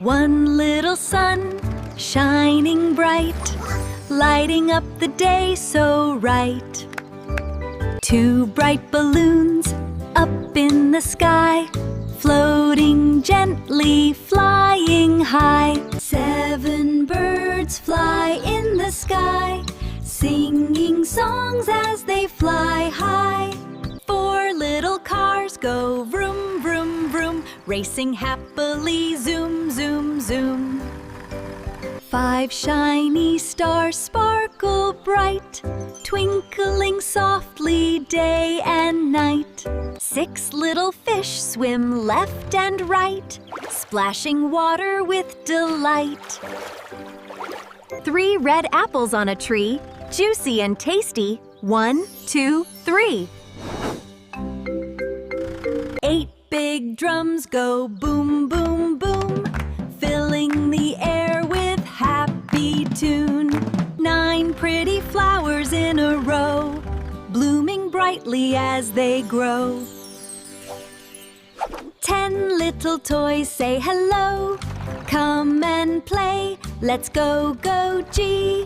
One little sun, shining bright, lighting up the day so right. Two bright balloons up in the sky, floating gently, flying high. Seven birds fly in the sky, singing songs as they fly high. Four little cars go vroom, vroom, vroom, racing happily, zoom, zoom, zoom. Five shiny stars sparkle bright, twinkling softly day and night. Six little fish swim left and right, splashing water with delight. Three red apples on a tree, juicy and tasty. 1, 2, 3. Eight big drums go boom, boom, boom, filling the air with happy tune. 9 pretty flowers in a row, blooming brightly as they grow. 10 little toys say hello, come and play, let's go, go, G.